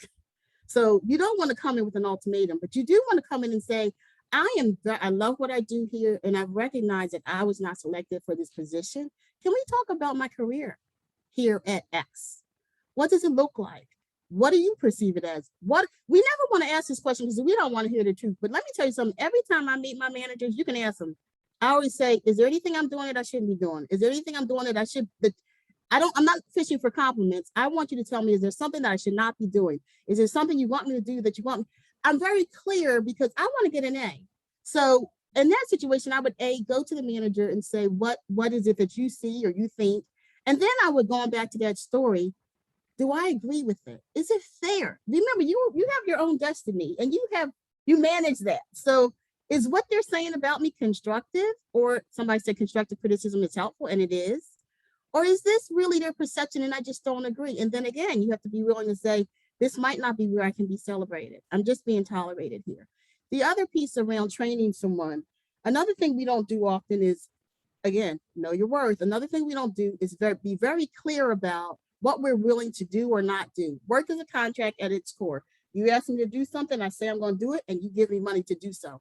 So you don't want to come in with an ultimatum, but you do want to come in and say, I love what I do here, and I recognize that I was not selected for this position. Can we talk about my career here at X? What does it look like? What do you perceive it as? What we never want to ask this question because we don't want to hear the truth. But let me tell you something. Every time I meet my managers, you can ask them. I always say, is there anything I'm doing that I shouldn't be doing? Is there anything I'm doing that I should, that I'm not fishing for compliments. I want you to tell me, is there something that I should not be doing? Is there something you want me to do that you want me? I'm very clear because I want to get an A. So in that situation, I would go to the manager and say, what is it that you see or you think? And then I would go back to that story. Do I agree with it? Is it fair? Remember, you have your own destiny and you manage that. So is what they're saying about me constructive? Or somebody said constructive criticism is helpful, and it is. Or is this really their perception and I just don't agree? And then again, you have to be willing to say, this might not be where I can be celebrated. I'm just being tolerated here. The other piece around training someone, another thing we don't do often is, again, know your worth. Another thing we don't do is be very clear about what we're willing to do or not do. Work is a contract at its core. You ask me to do something, I say I'm going to do it, and you give me money to do so.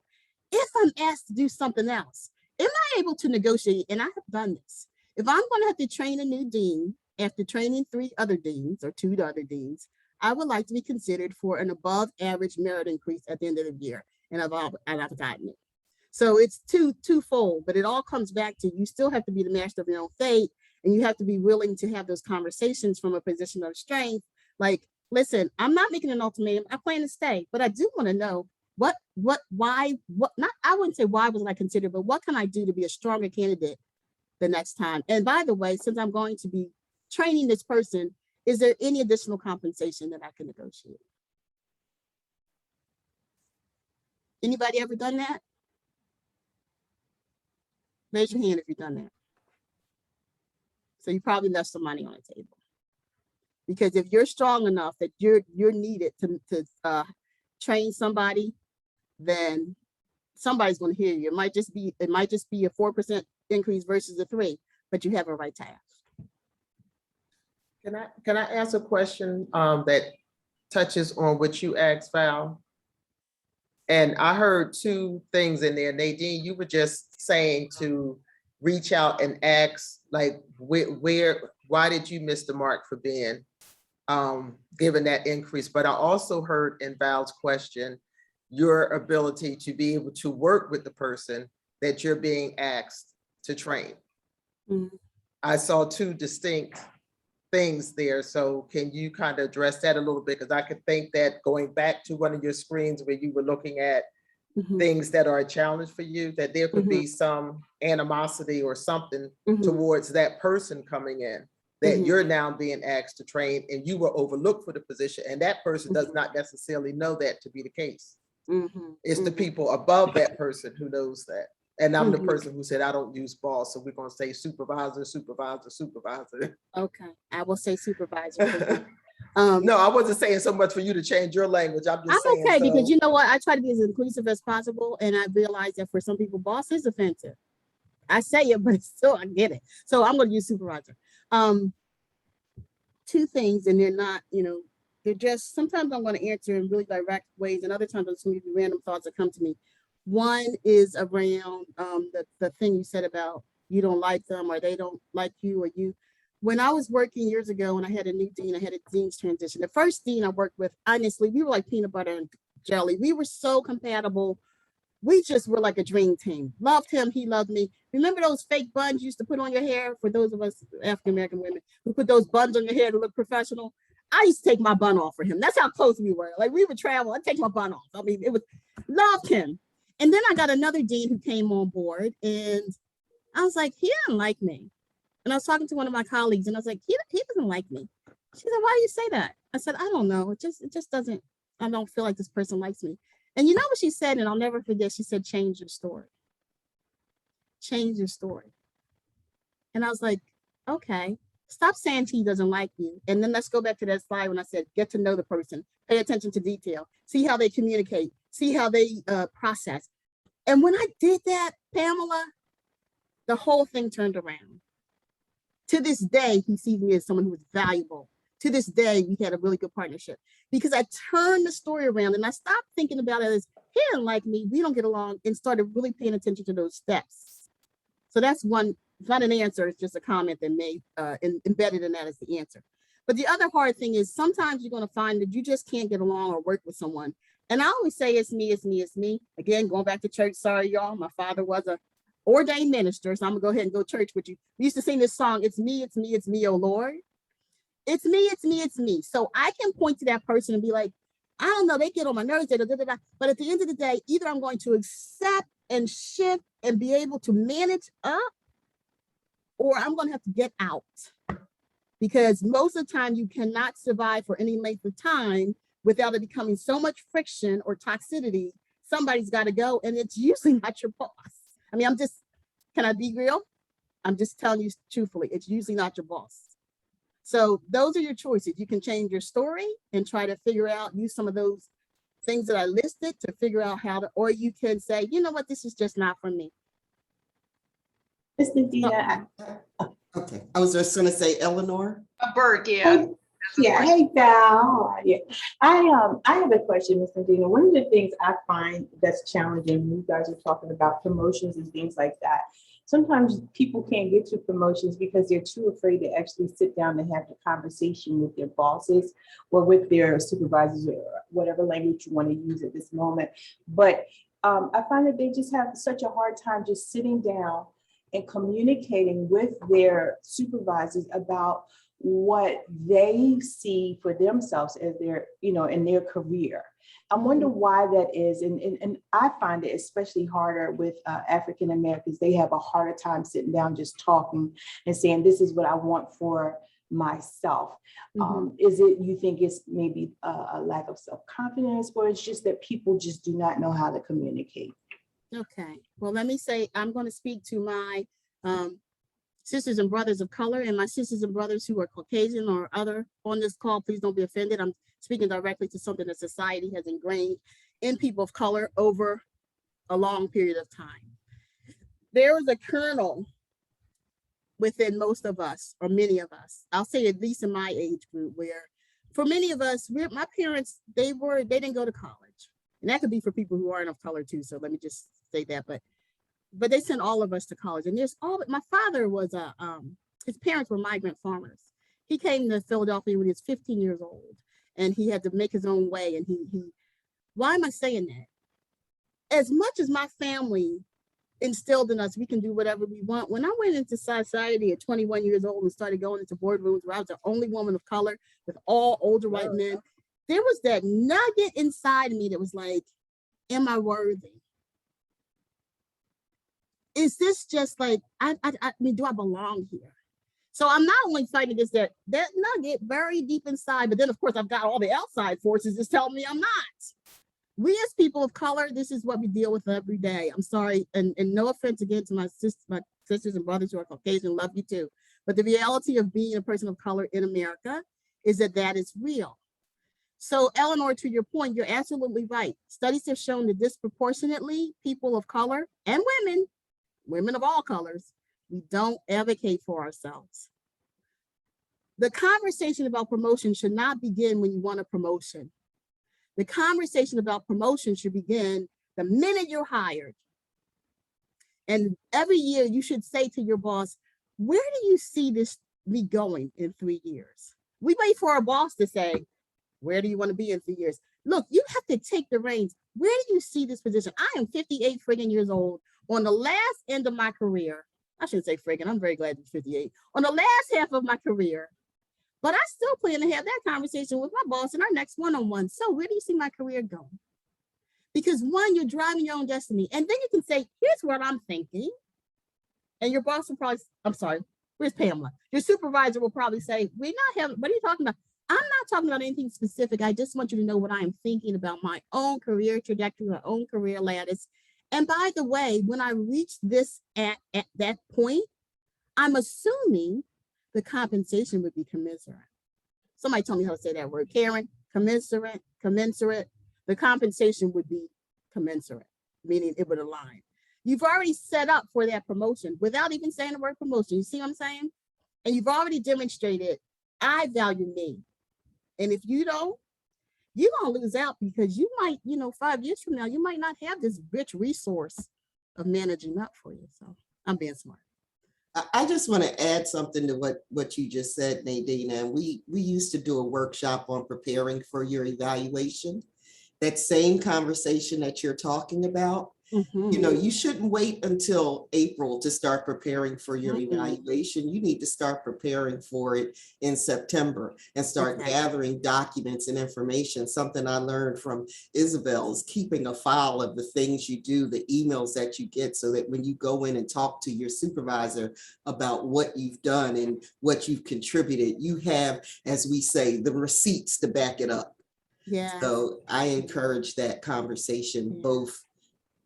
If I'm asked to do something else, am I able to negotiate? And I have done this. If I'm going to have to train a new dean after training 3 other deans or 2 other deans, I would like to be considered for an above average merit increase at the end of the year. And I've gotten it. So it's twofold, but it all comes back to you still have to be the master of your own fate. And you have to be willing to have those conversations from a position of strength. Like, listen, I'm not making an ultimatum. I plan to stay, but I do want to know why, not, I wouldn't say why wasn't I considered, but what can I do to be a stronger candidate the next time? And by the way, since I'm going to be training this person, is there any additional compensation that I can negotiate? Anybody ever done that? Raise your hand if you've done that. So you probably left some money on the table. Because if you're strong enough that you're needed to train somebody, then somebody's going to hear you. It might just be a 4% increase versus a 3%, but you have a right to ask. Can I ask a question that touches on what you asked, Val? And I heard 2 things in there. Nadine, you were just saying to reach out and ask, like, why did you miss the mark for being given that increase? But I also heard in Val's question, your ability to be able to work with the person that you're being asked to train. Mm-hmm. I saw 2 distinct things there. So can you kind of address that a little bit? Because I could think that going back to one of your screens where you were looking at things that are a challenge for you, that there could be some animosity or something towards that person coming in, that you're now being asked to train and you were overlooked for the position. And that person does not necessarily know that to be the case. It's the people above that person who knows that. And I'm the person who said, I don't use boss. So we're going to say supervisor, supervisor, supervisor. Okay, I will say supervisor. No, I wasn't saying so much for you to change your language. I'm saying okay, because you know what? I try to be as inclusive as possible. And I realize that for some people, boss is offensive. I say it, but still, I get it. So I'm going to use supervisor. 2 things, and they're not, they're just, sometimes I'm going to answer in really direct ways, and other times it's going to be random thoughts that come to me. One is around the thing you said about you don't like them or they don't like you or you. When I was working years ago and I had a new dean, I had a dean's transition. The first dean I worked with, honestly, we were like peanut butter and jelly. We were so compatible. We just were like a dream team. Loved him, he loved me. Remember those fake buns you used to put on your hair? For those of us African-American women who put those buns on your hair to look professional. I used to take my bun off for him. That's how close we were. Like we would travel, I'd take my bun off. I mean, loved him. And then I got another dean who came on board and I was like, he doesn't like me. And I was talking to one of my colleagues and I was like, he doesn't like me. She said, why do you say that? I said, I don't know. It just doesn't, I don't feel like this person likes me. And you know what she said, and I'll never forget, she said, change your story. Change your story. And I was like, okay, stop saying he doesn't like you. And then let's go back to that slide when I said, get to know the person, pay attention to detail, see how they communicate, see how they process. And when I did that, Pamela, the whole thing turned around. To this day, he sees me as someone who is valuable. To this day, we had a really good partnership because I turned the story around and I stopped thinking about it as he didn't like me, we don't get along, and started really paying attention to those steps. So that's one, it's not an answer, it's just a comment that may embedded in that as the answer. But the other hard thing is sometimes you're going to find that you just can't get along or work with someone. And I always say, it's me, it's me, it's me. Again, going back to church, sorry, y'all, my father was a ordained minister, so I'm gonna go ahead and go church with you. We used to sing this song, it's me, oh Lord. It's me, it's me, it's me. So I can point to that person and be like, I don't know, they get on my nerves, but at the end of the day, either I'm going to accept and shift and be able to manage up, or I'm going to have to get out. Because most of the time you cannot survive for any length of time without it becoming so much friction or toxicity. Somebody's got to go, and it's usually not your boss. I mean, can I be real? I'm just telling you truthfully, it's usually not your boss. So those are your choices. You can change your story and try to figure out, use some of those things that I listed to figure out how to, or you can say, you know what, this is just not for me. Miss Nadina. Okay, I was just gonna say Eleanor. Burke, yeah. Yeah, hey Val, how are you? I have a question, Miss Nadina. One of the things I find that's challenging when you guys are talking about promotions and things like that, sometimes people can't get to promotions because they're too afraid to actually sit down and have the conversation with their bosses or with their supervisors or whatever language you want to use at this moment. But I find that they just have such a hard time just sitting down and communicating with their supervisors about what they see for themselves as their, in their career. I wonder why that is. And I find it especially harder with African Americans. They have a harder time sitting down, just talking and saying, this is what I want for myself. Is it, you think it's maybe a lack of self-confidence, or it's just that people just do not know how to communicate? Okay, well, let me say, I'm going to speak to my sisters and brothers of color, and my sisters and brothers who are Caucasian or other on this call, please don't be offended. I'm speaking directly to something that society has ingrained in people of color over a long period of time. There was a kernel within most of us, or many of us, I'll say at least in my age group, where for many of us, my parents, they didn't go to college. And that could be for people who aren't of color too, so let me just say that, but they sent all of us to college. And my father was his parents were migrant farmers. He came to Philadelphia when he was 15 years old, and he had to make his own way. And why am I saying that? As much as my family instilled in us, we can do whatever we want. When I went into society at 21 years old and started going into boardrooms where I was the only woman of color with all older white men, there was that nugget inside of me that was like, am I worthy? Is this just like, I mean, do I belong here? So I'm not only fighting against that nugget very deep inside, but then of course I've got all the outside forces that's telling me I'm not. We as people of color, this is what we deal with every day. I'm sorry, and no offense again to my sisters and brothers who are Caucasian, love you too. But the reality of being a person of color in America is that is real. So Eleanor, to your point, you're absolutely right. Studies have shown that disproportionately people of color and women of all colors, we don't advocate for ourselves. The conversation about promotion should not begin when you want a promotion. The conversation about promotion should begin the minute you're hired. And every year you should say to your boss, where do you see me going in 3 years? We wait for our boss to say, where do you want to be in 3 years? Look, you have to take the reins. Where do you see this position? I am 58 friggin' years old, on the last end of my career. I shouldn't say friggin', I'm very glad to be 58. On the last half of my career, but I still plan to have that conversation with my boss in our next one-on-one. So where do you see my career going? Because one, you're driving your own destiny. And then you can say, here's what I'm thinking. And your boss will probably, I'm sorry, Where's Pamela? Your supervisor will probably say, we're not having, what are you talking about? I'm not talking about anything specific. I just want you to know what I am thinking about my own career trajectory, my own career lattice. And by the way, when I reach this at that point, I'm assuming the compensation would be commensurate. Somebody told me how to say that word, Karen, commensurate. The compensation would be commensurate, meaning it would align. You've already set up for that promotion without even saying the word promotion. You see what I'm saying? And you've already demonstrated, I value me. And if you don't, you're going to lose out because you might, 5 years from now, you might not have this rich resource of managing up for you. So I'm being smart. I just want to add something to what you just said, Nadina. And we used to do a workshop on preparing for your evaluation. That same conversation that you're talking about, you shouldn't wait until April to start preparing for your evaluation. You need to start preparing for it in September and start gathering documents and information. Something I learned from Isabel is keeping a file of the things you do, the emails that you get, so that when you go in and talk to your supervisor about what you've done and what you've contributed, you have, as we say, the receipts to back it up. Yeah. So I encourage that conversation, both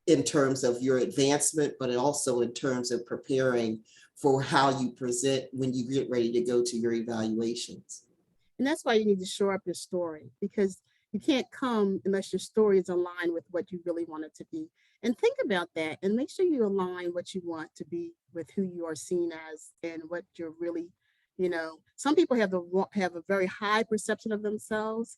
in terms of your advancement, but also in terms of preparing for how you present when you get ready to go to your evaluations. And that's why you need to shore up your story, because you can't come unless your story is aligned with what you really want it to be. And think about that and make sure you align what you want to be with who you are seen as and what you're really, some people have a very high perception of themselves.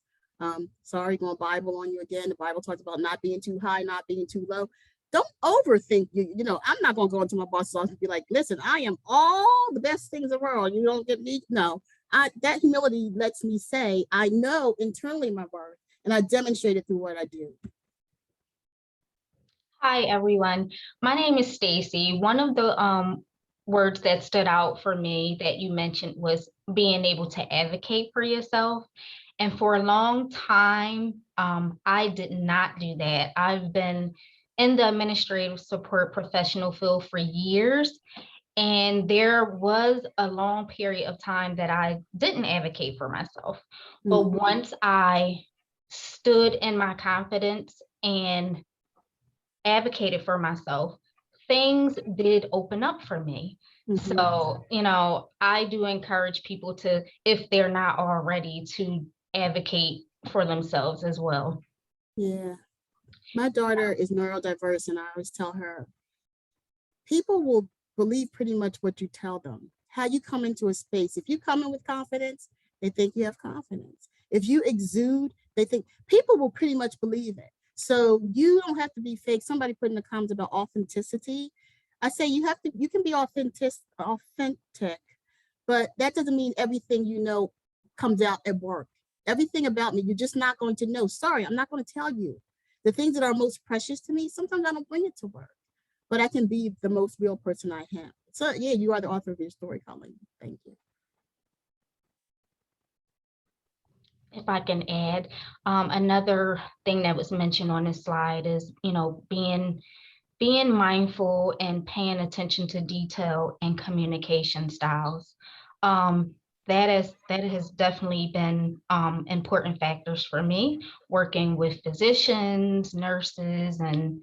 Sorry, going Bible on you again. The Bible talks about not being too high, not being too low. Don't overthink you. I'm not going to go into my boss's office and be like, listen, I am all the best things in the world. You don't get me. No, that humility lets me say, I know internally my worth and I demonstrate it through what I do. Hi, everyone. My name is Stacy. One of the words that stood out for me that you mentioned was being able to advocate for yourself. And for a long time, I did not do that. I've been in the administrative support professional field for years, and there was a long period of time that I didn't advocate for myself. But once I stood in my confidence and advocated for myself, things did open up for me. So, I do encourage people to, if they're not already, to advocate for themselves as well. Yeah. My daughter is neurodiverse, and I always tell her, people will believe pretty much what you tell them. How you come into a space. If you come in with confidence, they think you have confidence. If you exude, they think people will pretty much believe it. So you don't have to be fake. Somebody put in the comments about authenticity. I say you can be authentic, but that doesn't mean everything comes out at work. Everything about me, you're just not going to know. Sorry, I'm not going to tell you. The things that are most precious to me, sometimes I don't bring it to work, but I can be the most real person I am. So yeah, you are the author of your story, Colleen. Thank you. If I can add, another thing that was mentioned on this slide is, being mindful and paying attention to detail and communication styles. That has definitely been important factors for me, working with physicians, nurses, and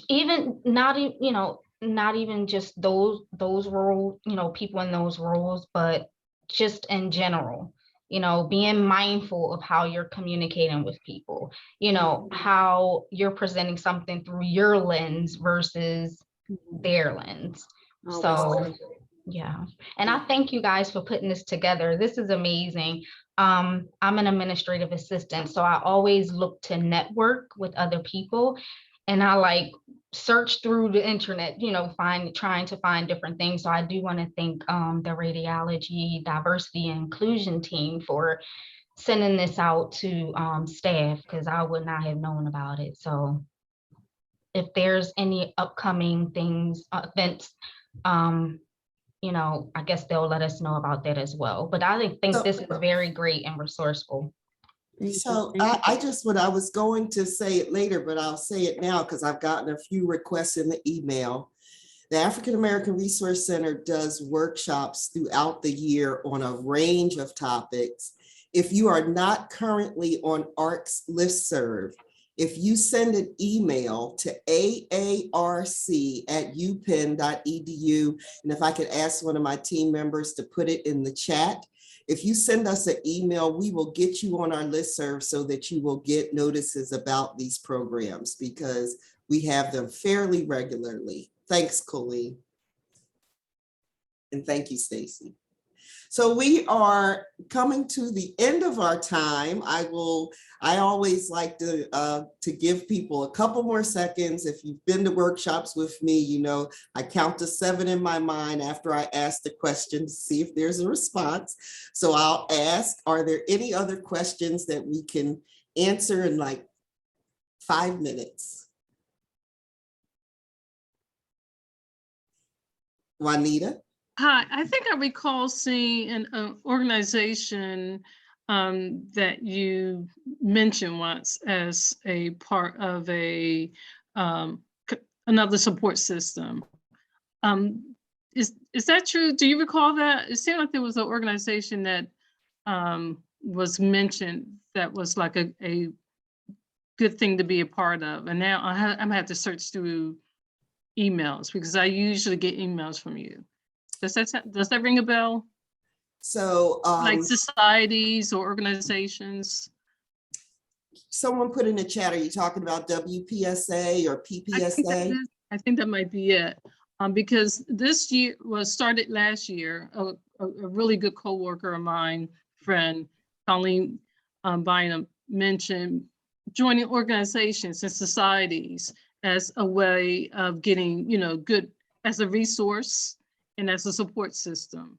even not even just those roles, people in those roles, but just in general. Being mindful of how you're communicating with people, how you're presenting something through your lens versus their lens. So, yeah. And I thank you guys for putting this together. This is amazing. I'm an administrative assistant, so I always look to network with other people. And I search through the internet, trying to find different things. So I do want to thank the radiology diversity and inclusion team for sending this out to staff, because I would not have known about it. So if there's any upcoming events, I guess they'll let us know about that as well. But I think this is very great and resourceful. So I was going to say it later, but I'll say it now because I've gotten a few requests in the email. The African American Resource Center does workshops throughout the year on a range of topics. If you are not currently on ARC's listserv, if you send an email to aarc@upenn.edu, and if I could ask one of my team members to put it in the chat, if you send us an email, we will get you on our listserv so that you will get notices about these programs because we have them fairly regularly. Thanks, Colleen. And thank you, Stacy. So we are coming to the end of our time. I always like to give people a couple more seconds. If you've been to workshops with me, you know, I count to 7 in my mind after I ask the question to see if there's a response. So I'll ask, are there any other questions that we can answer in like 5 minutes? Juanita? Hi, I think I recall seeing an organization that you mentioned once as a part of a another support system. Is that true? Do you recall that? It seemed like there was an organization that was mentioned that was like a good thing to be a part of. And now I'm gonna have to search through emails because I usually get emails from you. Does that ring a bell? So Like societies or organizations? someone put in the chat, are you talking about WPSA or PPSA? I think that might be it. Because this year started last year, a really good coworker of mine, friend, Colleen Bynum, mentioned joining organizations and societies as a way of getting, you know, good as a resource and as a support system.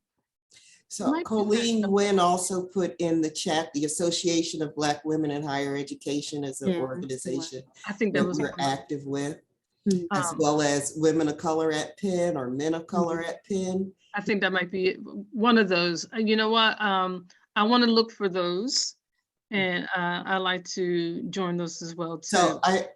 So Colleen Nguyen also put in the chat, the Association of Black Women in Higher Education is an organization I think that was we're active with, Mhm. as well as Women of Color at Penn or Men of Color at Penn. I think that might be one of those. You know what? I want to look for those, and I like to join those as well too. So I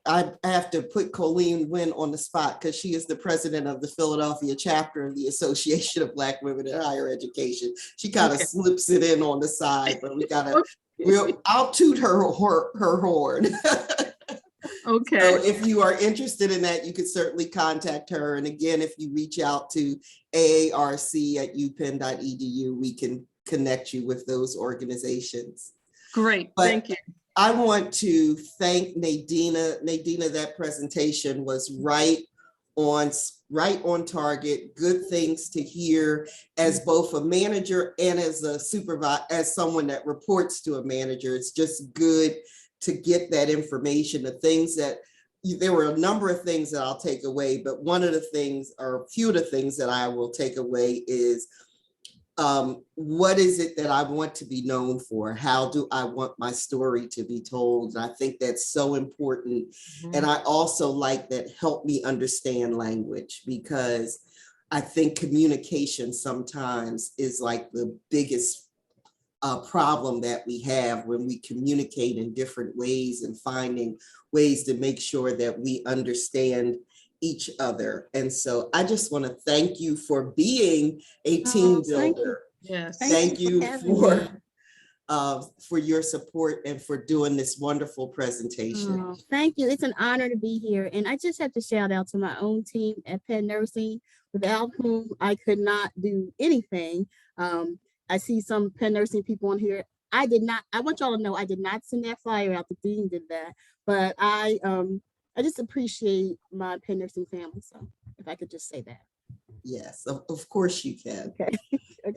have to put Colleen Nguyen on the spot because she is the president of the Philadelphia chapter of the Association of Black Women in Higher Education. She kind of slips it in on the side, but we gotta. I'll toot her horn. Okay. So if you are interested in that, you could certainly contact her. And again, if you reach out to aarc@upenn.edu, we can connect you with those organizations. Great, But thank you. I want to thank Nadina. Nadina, that presentation was right on target. Good things to hear as both a manager and as a supervisor, as someone that reports to a manager. It's just good to get that information. The things that there were a number of things that I'll take away, but one of the things, or a few of the things that I will take away is what is it that I want to be known for? How do I want my story to be told? And I think that's so important. Mm-hmm. And I also like that help me understand language, because I think communication sometimes is like the biggest problem that we have when we communicate in different ways and finding ways to make sure that we understand each other. And so I just want to thank you for being a team builder. Yes. Thank you for your support and for doing this wonderful presentation. Oh, thank you. It's an honor to be here. And I just have to shout out to my own team at Penn Nursing, without whom I could not do anything. I see some Penn Nursing people on here. I want y'all to know I did not send that flyer out. The dean did that. But I just appreciate my Penn Nursing family. So if I could just say that. Yes, of course you can. Okay.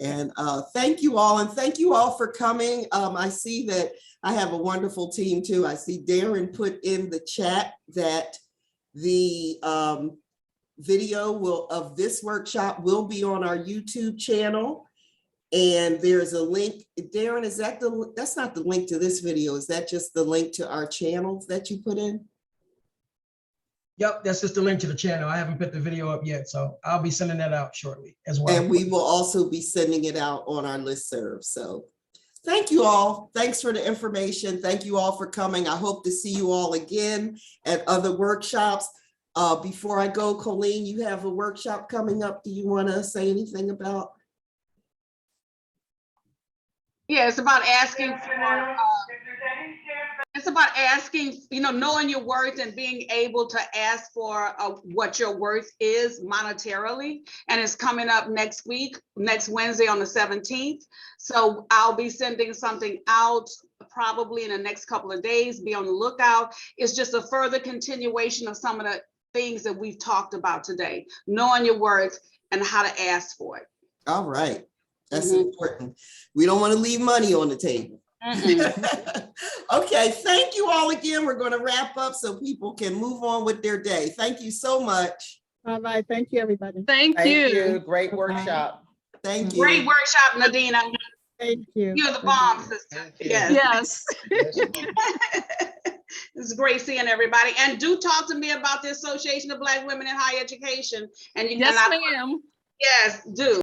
And thank you all. And thank you all for coming. I see that I have a wonderful team too. I see Darren put in the chat that the video of this workshop will be on our YouTube channel. And there's a link. Darren, that's not the link to this video. Is that just the link to our channels that you put in? Yep, that's just the link to the channel. I haven't put the video up yet, so I'll be sending that out shortly as well. And we will also be sending it out on our listserv. So thank you all. Thanks for the information. Thank you all for coming. I hope to see you all again at other workshops. Before I go, Colleen, you have a workshop coming up. Do you want to say anything about? Yeah, it's about asking for, it's about asking, knowing your worth and being able to ask for what your worth is monetarily. And it's coming up next week, next Wednesday on the 17th. So I'll be sending something out probably in the next couple of days. Be on the lookout. It's just a further continuation of some of the things that we've talked about today, knowing your worth and how to ask for it. All right. That's Mhm. important. We don't want to leave money on the table. Okay, thank you all again. We're going to wrap up so people can move on with their day. Thank you so much. All right, thank you, everybody. Thank Thank you. you. Great Bye-bye. workshop. Thank you. Great workshop, Nadina. Thank you. You're the bomb, sister. Thank you. Yes. Yes. It's great seeing everybody. And do talk to me about the Association of Black Women in Higher Education. And you Yes, and ma'am. yes, do.